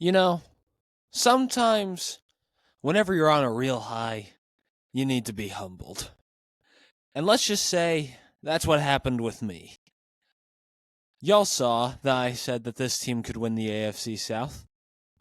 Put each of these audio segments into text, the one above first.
You know, sometimes whenever you're on a real high, you need to be humbled. And let's just say that's what happened with me. Y'all saw that I said that this team could win the AFC South.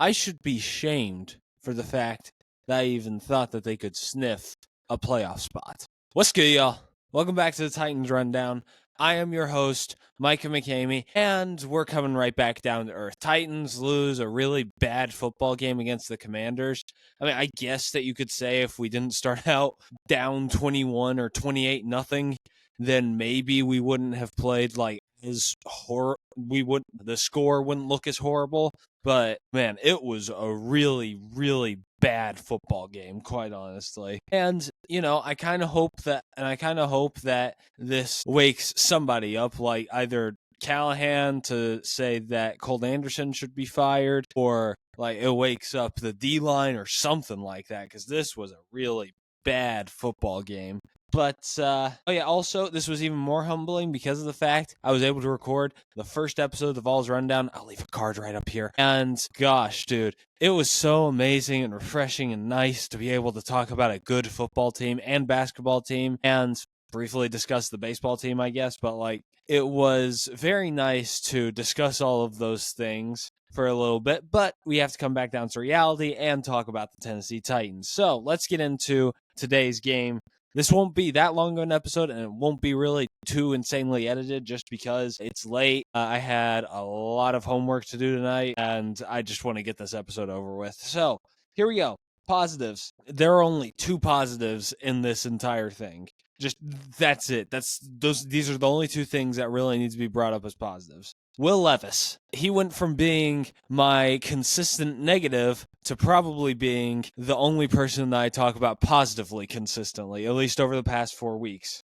I should be shamed for the fact that I even thought that they could sniff a playoff spot. What's good, y'all? Welcome back to the Titans Rundown. I am your host, Micah McCamey, and we're coming right back down to earth. Titans lose a really bad football game against the Commanders. I mean, I guess that you could say if we didn't start out down 21 or 28 nothing, then maybe we wouldn't have played like as the score wouldn't look as horrible. But man, it was a really, really bad football game, quite honestly. And, I kind of hope that this wakes somebody up, like either Callahan to say that Colt Anderson should be fired, or like it wakes up the D-line or something like that, because this was a really bad football game. But, also, this was even more humbling because of the fact I was able to record the first episode of the Vols Rundown. I'll leave a card right up here. And gosh, dude, it was so amazing and refreshing and nice to be able to talk about a good football team and basketball team and briefly discuss the baseball team, I guess. But, it was very nice to discuss all of those things for a little bit, but we have to come back down to reality and talk about the Tennessee Titans. So let's get into today's game. This won't be that long of an episode, and it won't be really too insanely edited just because it's late. I had a lot of homework to do tonight, and I just want to get this episode over with. So here we go. Positives. There are only two positives in this entire thing. Just that's it. These are the only two things that really need to be brought up as positives. Will Levis. He went from being my consistent negative to probably being the only person that I talk about positively consistently, at least over the past 4 weeks.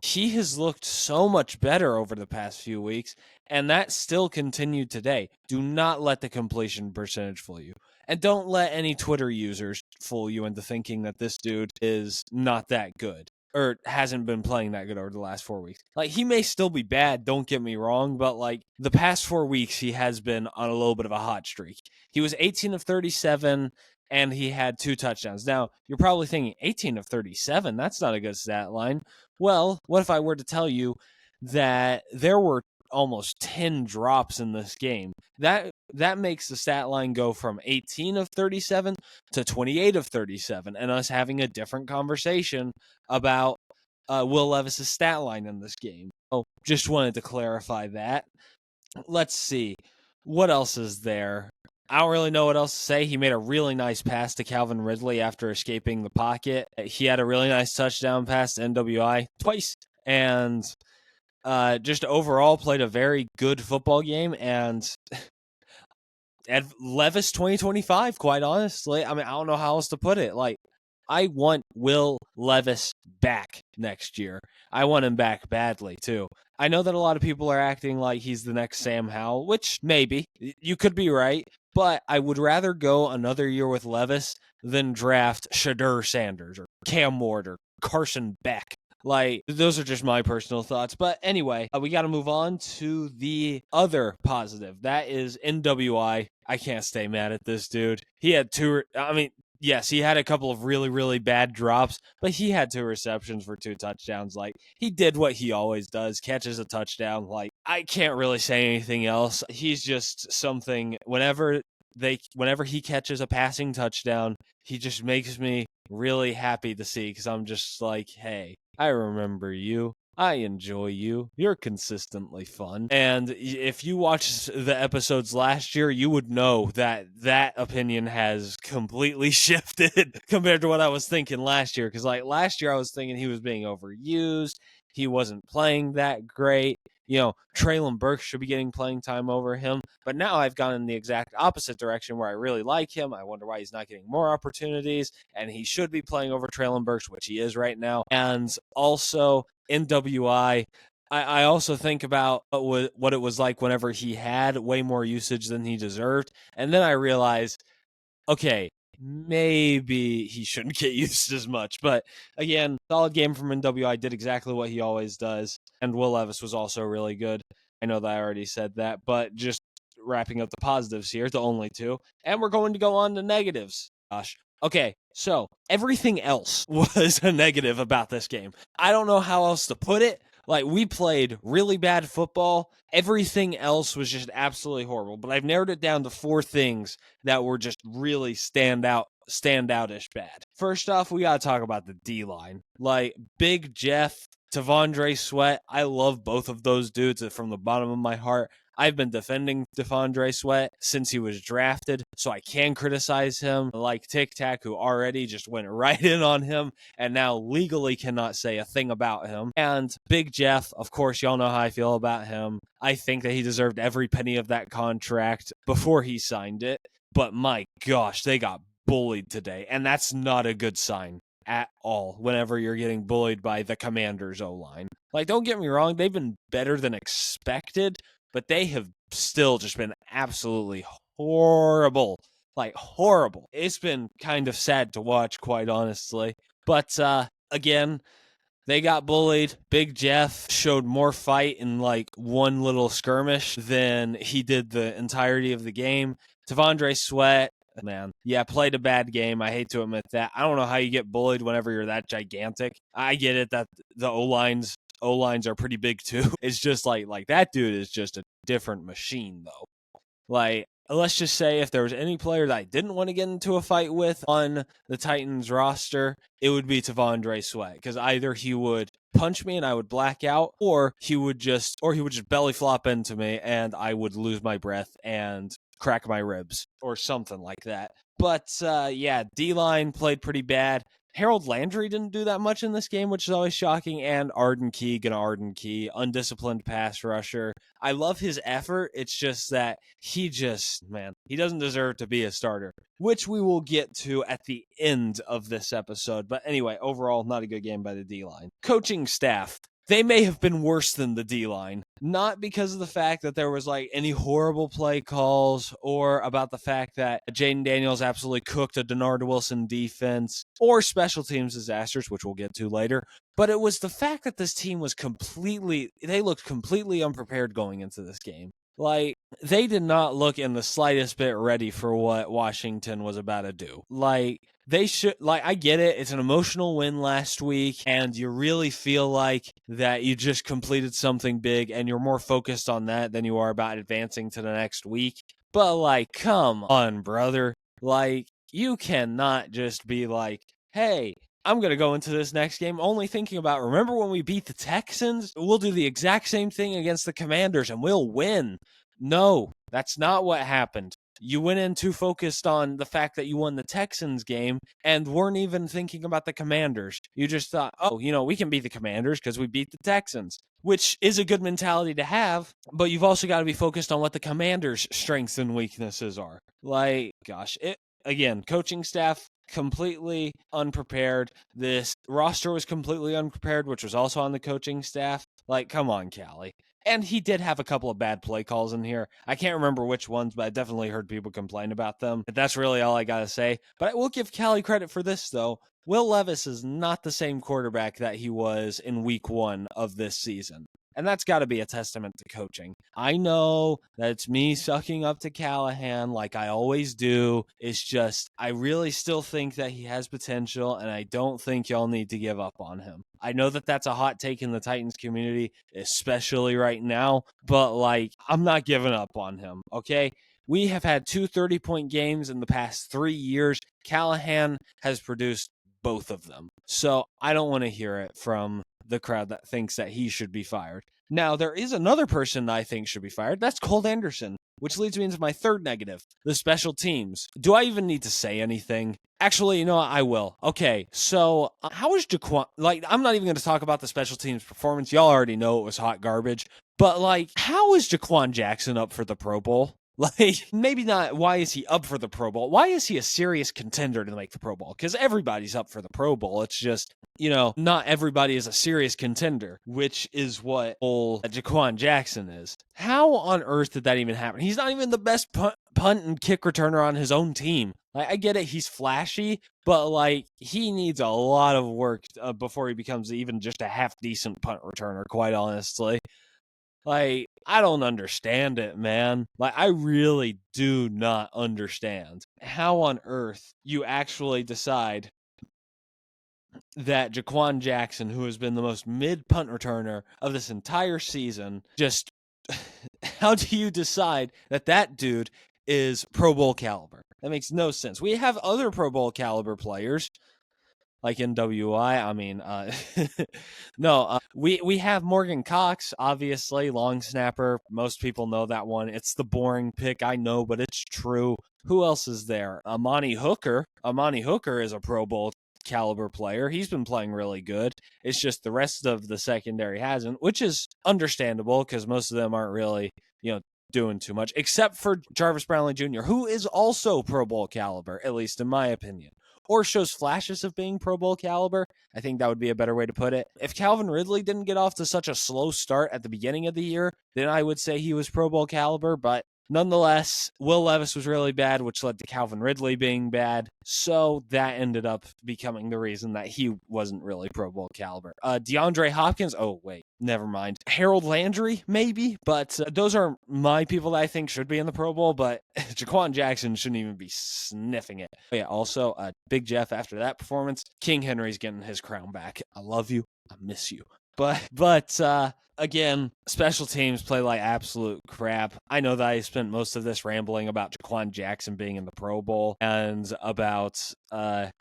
He has looked so much better over the past few weeks, and that still continued today. Do not let the completion percentage fool you. And don't let any Twitter users fool you into thinking that this dude is not that good or hasn't been playing that good over the last 4 weeks. He may still be bad, don't get me wrong, but the past 4 weeks, he has been on a little bit of a hot streak. He was 18 of 37, and he had 2 touchdowns. Now, you're probably thinking, 18 of 37? That's not a good stat line. Well, what if I were to tell you that there were almost 10 drops in this game? That makes the stat line go from 18 of 37 to 28 of 37, and us having a different conversation about Will Levis's stat line in this game. Oh, just wanted to clarify that. Let's see. What else is there? I don't really know what else to say. He made a really nice pass to Calvin Ridley after escaping the pocket. He had a really nice touchdown pass to NWI twice. And just overall played a very good football game. And at Levis 2025, quite honestly. I mean, I don't know how else to put it. I want Will Levis back next year. I want him back badly, too. I know that a lot of people are acting like he's the next Sam Howell, which maybe. You could be right. But I would rather go another year with Levis than draft Shadur Sanders or Cam Ward or Carson Beck. Those are just my personal thoughts. But anyway, we got to move on to the other positive. That is NWI. I can't stay mad at this dude. He had yes, he had a couple of really, really bad drops, but he had 2 receptions for 2 touchdowns. He did what he always does, catches a touchdown. I can't really say anything else. He's just something, whenever he catches a passing touchdown, he just makes me really happy to see, because I'm just like, hey, I remember you. I enjoy you. You're consistently fun. And if you watched the episodes last year, you would know that opinion has completely shifted compared to what I was thinking last year. Because last year I was thinking he was being overused. He wasn't playing that great. Treylon Burks should be getting playing time over him. But now I've gone in the exact opposite direction where I really like him. I wonder why he's not getting more opportunities. And he should be playing over Treylon Burks, which he is right now. And also NWI, I also think about what it was like whenever he had way more usage than he deserved. And then I realized, okay, maybe he shouldn't get used as much. But again, solid game from NWI, did exactly what he always does. And Will Levis was also really good. I know that I already said that, but just wrapping up the positives here, the only two, and we're going to go on to negatives. Gosh. Okay, so everything else was a negative about this game. I don't know how else to put it. Like, we played really bad football. Everything else was just absolutely horrible. But I've narrowed it down to 4 things that were just really standoutish bad. First off, we got to talk about the D-line. Like, Big Jeff, T'Vondre Sweat. I love both of those dudes from the bottom of my heart. I've been defending T'Vondre Sweat since he was drafted, so I can criticize him. Like Tic Tac, who already just went right in on him and now legally cannot say a thing about him. And Big Jeff, of course, y'all know how I feel about him. I think that he deserved every penny of that contract before he signed it. But my gosh, they got bullied today, and that's not a good sign at all whenever you're getting bullied by the Commanders' O-line. Like, don't get me wrong, they've been better than expected, but they have still just been absolutely horrible. Like, horrible. It's been kind of sad to watch, quite honestly. But, again, they got bullied. Big Jeff showed more fight in, like, one little skirmish than he did the entirety of the game. T'Vondre Sweat, man, yeah, played a bad game. I hate to admit that. I don't know how you get bullied whenever you're that gigantic. I get it that the O-lines are pretty big too. It's just like that dude is just a different machine though. Like, let's just say if there was any player that I didn't want to get into a fight with on the Titans roster, it would be T'Vondre Sweat, because either he would punch me and I would black out, or he would just belly flop into me and I would lose my breath and crack my ribs or something like that. But yeah, D-line played pretty bad. Harold Landry didn't do that much in this game, which is always shocking, and Arden Key, undisciplined pass rusher. I love his effort. It's just that he doesn't deserve to be a starter, which we will get to at the end of this episode. But anyway, overall, not a good game by the D-line. Coaching staff. They may have been worse than the D-line, not because of the fact that there was like any horrible play calls or about the fact that Jaden Daniels absolutely cooked a Denard Wilson defense or special teams disasters, which we'll get to later. But it was the fact that this team they looked completely unprepared going into this game. Like, they did not look in the slightest bit ready for what Washington was about to do. Like, they should, like, I get it. It's an emotional win last week, and you really feel like that you just completed something big, and you're more focused on that than you are about advancing to the next week. But, like, come on, brother. Like, you cannot just be like, hey, I'm going to go into this next game only thinking about, remember when we beat the Texans? We'll do the exact same thing against the Commanders, and we'll win. No, that's not what happened. You went in too focused on the fact that you won the Texans game and weren't even thinking about the Commanders. You just thought, oh, we can beat the Commanders because we beat the Texans, which is a good mentality to have, but you've also got to be focused on what the Commanders' strengths and weaknesses are. Like, gosh, again, coaching staff, completely unprepared. This roster was completely unprepared, which was also on the coaching staff. Like, come on, Callie. And he did have a couple of bad play calls in here. I can't remember which ones, but I definitely heard people complain about them. That's really all I got to say. But I will give Callie credit for this, though. Will Levis is not the same quarterback that he was in week 1 of this season. And that's got to be a testament to coaching. I know that it's me sucking up to Callahan like I always do. It's just, I really still think that he has potential, and I don't think y'all need to give up on him. I know that that's a hot take in the Titans community, especially right now, but like, I'm not giving up on him, okay? We have had 2 30-point games in the past 3 years. Callahan has produced both of them. So I don't want to hear it from the crowd that thinks that he should be fired. Now, there is another person I think should be fired. That's Colt Anderson, which leads me into my third negative, the special teams. Do I even need to say anything? Actually, I will. Okay, so how is Jaquan... Like, I'm not even going to talk about the special teams performance. Y'all already know it was hot garbage. But, like, how is Jaquan Jackson up for the Pro Bowl? Like, maybe not why is he up for the Pro Bowl? Why is he a serious contender to make the Pro Bowl? Because everybody's up for the Pro Bowl. It's just, not everybody is a serious contender, which is what old Jaquan Jackson is. How on earth did that even happen? He's not even the best punt and kick returner on his own team. Like, I get it, he's flashy, but, like, he needs a lot of work before he becomes even just a half-decent punt returner, quite honestly. Like, I don't understand it, man. Like, I really do not understand how on earth you actually decide that Jaquan Jackson, who has been the most mid punt returner of this entire season, just how do you decide that that dude is Pro Bowl caliber? That makes no sense. We have other Pro Bowl caliber players like NWI. I mean, no, we have Morgan Cox, obviously, long snapper. Most people know that one. It's the boring pick, I know, but it's true. Who else is there? Amani Hooker. Amani Hooker is a Pro Bowl caliber player. He's been playing really good. It's just the rest of the secondary hasn't, which is understandable because most of them aren't really, doing too much, except for Jarvis Brownlee Jr., who is also Pro Bowl caliber, at least in my opinion, or shows flashes of being Pro Bowl caliber. I think that would be a better way to put it. If Calvin Ridley didn't get off to such a slow start at the beginning of the year, then I would say he was Pro Bowl caliber, but nonetheless, Will Levis was really bad, which led to Calvin Ridley being bad. So that ended up becoming the reason that he wasn't really Pro Bowl caliber. DeAndre Hopkins, oh, wait, never mind. Harold Landry, maybe, but those are my people that I think should be in the Pro Bowl, but Jaquan Jackson shouldn't even be sniffing it. But yeah, also, Big Jeff, after that performance, King Henry's getting his crown back. I love you. I miss you. But again, special teams play like absolute crap. I know that I spent most of this rambling about Jaquan Jackson being in the Pro Bowl and about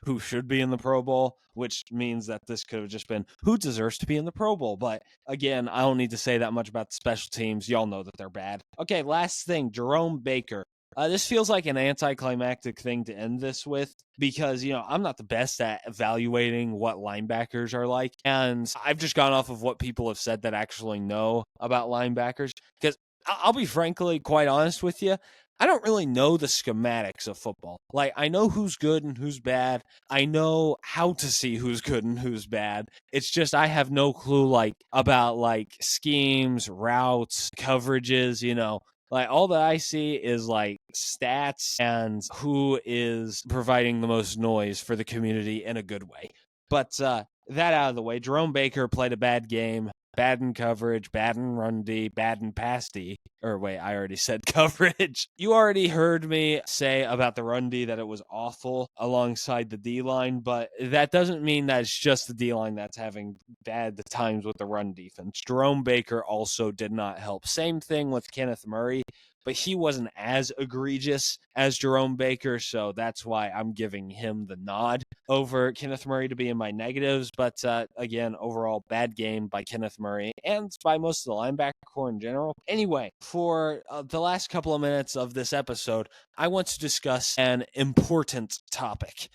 who should be in the Pro Bowl, which means that this could have just been who deserves to be in the Pro Bowl. But again, I don't need to say that much about the special teams. Y'all know that they're bad. Okay, last thing, Jerome Baker. This feels like an anticlimactic thing to end this with because, I'm not the best at evaluating what linebackers are like. And I've just gone off of what people have said that actually know about linebackers. Because I'll be frankly quite honest with you. I don't really know the schematics of football. Like, I know who's good and who's bad. I know how to see who's good and who's bad. It's just I have no clue, about schemes, routes, coverages, Like, all that I see is, stats and who is providing the most noise for the community in a good way. But that out of the way, Jerome Baker played a bad game. Bad in coverage, bad in run D, bad in pass D. Or wait, I already said coverage. You already heard me say about the run D that it was awful alongside the D line, but that doesn't mean that it's just the D line that's having bad times with the run defense. Jerome Baker also did not help. Same thing with Kenneth Murray, but he wasn't as egregious as Jerome Baker, so that's why I'm giving him the nod over Kenneth Murray to be in my negatives. But again, overall, bad game by Kenneth Murray and by most of the linebacker core in general. Anyway, for the last couple of minutes of this episode, I want to discuss an important topic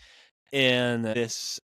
in this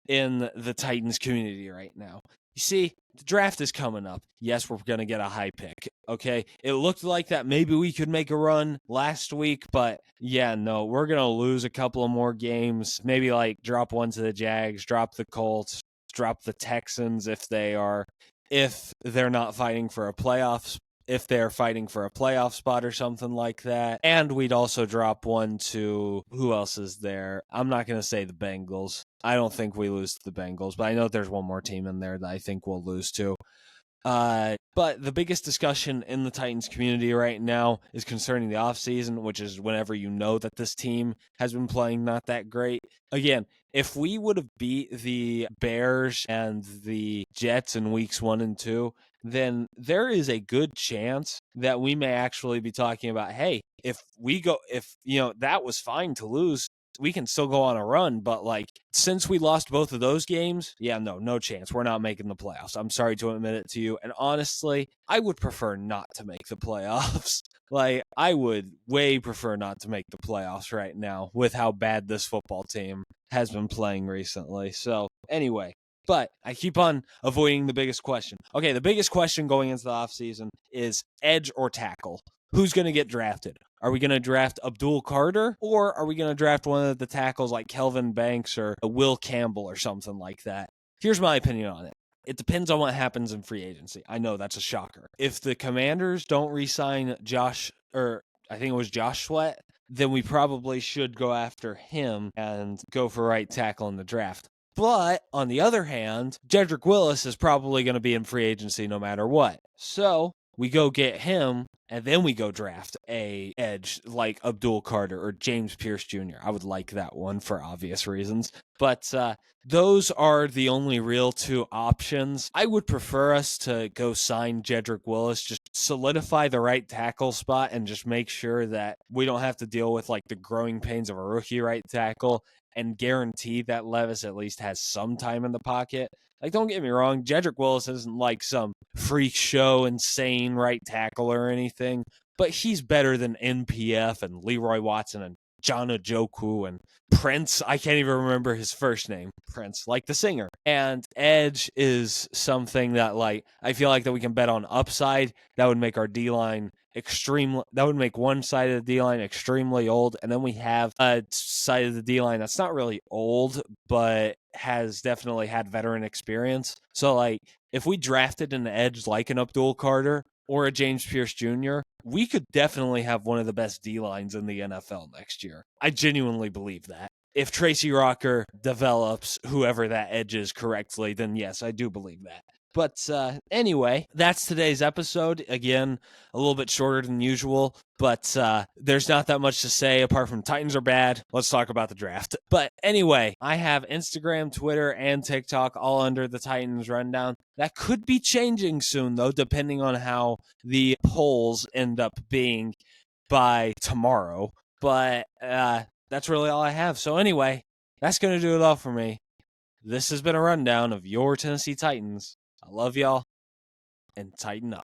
in the Titans community right now. You see, the draft is coming up. Yes, we're going to get a high pick, okay? It looked like that maybe we could make a run last week, but yeah, no, we're going to lose a couple of more games. Maybe drop one to the Jags, drop the Colts, drop the Texans if they're not fighting for a playoffs. If they're fighting for a playoff spot or something like that. And we'd also drop one to, who else is there? I'm not going to say the Bengals. I don't think we lose to the Bengals, but I know there's one more team in there that I think we'll lose to. But the biggest discussion in the Titans community right now is concerning the offseason, which is whenever you know that this team has been playing not that great. Again, if we would have beat the Bears and the Jets in weeks 1 and 2, then there is a good chance that we may actually be talking about, hey, if that was fine to lose, we can still go on a run, but since we lost both of those games, no chance. We're not making the playoffs. I'm sorry to admit it to you. And honestly, I would prefer not to make the playoffs. I would way prefer not to make the playoffs right now with how bad this football team has been playing recently. So anyway, but I keep on avoiding the biggest question. Okay, the biggest question going into the offseason is edge or tackle. Who's going to get drafted? Are we going to draft Abdul Carter, or are we going to draft one of the tackles like Kelvin Banks or Will Campbell or something like that? Here's my opinion on it. It depends on what happens in free agency. I know that's a shocker. If the Commanders don't re-sign Josh Sweat, then we probably should go after him and go for right tackle in the draft. But on the other hand, Jedrick Willis is probably going to be in free agency no matter what. So we go get him, and then we go draft a edge like Abdul Carter or James Pierce Jr. I would like that one for obvious reasons. But those are the only real two options. I would prefer us to go sign Jedrick Willis, just solidify the right tackle spot and just make sure that we don't have to deal with like the growing pains of a rookie right tackle, and guarantee that Levis at least has some time in the pocket. Like, don't get me wrong, Jedrick Willis isn't like some freak show, insane right tackle or anything, but he's better than NPF and Leroy Watson and John Njoku and Prince. I can't even remember his first name. Prince, like the singer. And edge is something that, like, I feel like that we can bet on upside. That would make our D-line that would make one side of the D-line extremely old, and then we have a side of the D-line that's not really old, but has definitely had veteran experience. So, like, if we drafted an edge like an Abdul Carter or a James Pierce Jr., we could definitely have one of the best D-lines in the NFL next year. I genuinely believe that. If Tracy Rocker develops whoever that edge is correctly, then yes, I do believe that. But anyway, that's today's episode. Again, a little bit shorter than usual, but there's not that much to say apart from Titans are bad. Let's talk about the draft. But anyway, I have Instagram, Twitter, and TikTok all under the Titans Rundown. That could be changing soon, though, depending on how the polls end up being by tomorrow. But that's really all I have. So anyway, that's going to do it all for me. This has been a rundown of your Tennessee Titans. I love y'all, and tighten up.